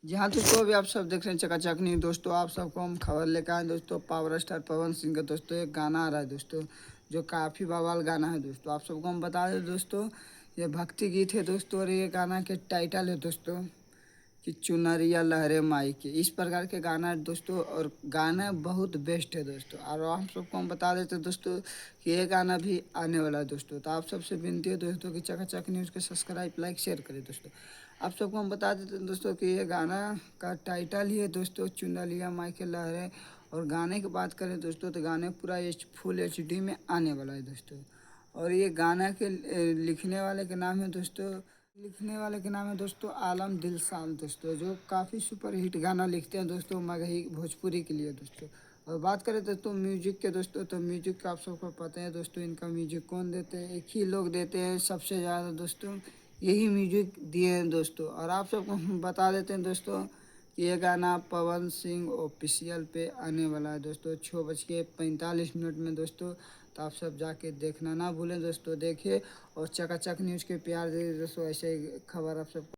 जी हाँ दोस्तों, अभी आप सब देख रहे हैं चकाचक न्यूज़। दोस्तों आप सबको हम खबर लेकर आए दोस्तों। पावर स्टार पवन सिंह का दोस्तों एक गाना आ रहा है दोस्तों, जो काफ़ी बवाल गाना है दोस्तों। आप सबको हम बता दें दोस्तों, ये भक्ति गीत है दोस्तों, और ये गाना के टाइटल है दोस्तों कि चुनरिया लहरे माई की। इस प्रकार के गाना है दोस्तों, और गाना बहुत बेस्ट है दोस्तों। और हम सबको हम बता देते हैं दोस्तों कि ये गाना भी आने वाला है दोस्तों। तो आप सबसे विनती है दोस्तों कि चकाचक न्यूज़ के सब्सक्राइब, लाइक, शेयर करें दोस्तों। आप सबको हम बता देते हैं दोस्तों कि ये गाना का टाइटल ही है दोस्तों चुनरिया माई के लहरे। और गाने की बात करें दोस्तों, तो गाने पूरा फुल HD में आने वाला है दोस्तों। और ये गाना के लिखने वाले के नाम है दोस्तों, आलम दिलशान दोस्तों, जो काफ़ी सुपर हिट गाना लिखते हैं दोस्तों मगही भोजपुरी के लिए दोस्तों। और बात करें दोस्तों म्यूजिक के दोस्तों, तो म्यूजिक का आप सबको पता है दोस्तों, इनका म्यूजिक कौन देते हैं? एक ही लोग देते हैं सबसे ज़्यादा दोस्तों, यही म्यूजिक दिए हैं दोस्तों। और आप सबको हम बता देते हैं दोस्तों कि ये गाना पवन सिंह ऑफिशियल पे आने वाला है दोस्तों 6:45 में दोस्तों। तो आप सब जाके देखना ना भूलें दोस्तों, देखिए और चकाचक न्यूज़ के प्यार दे दोस्तों। ऐसे ही खबर आप सब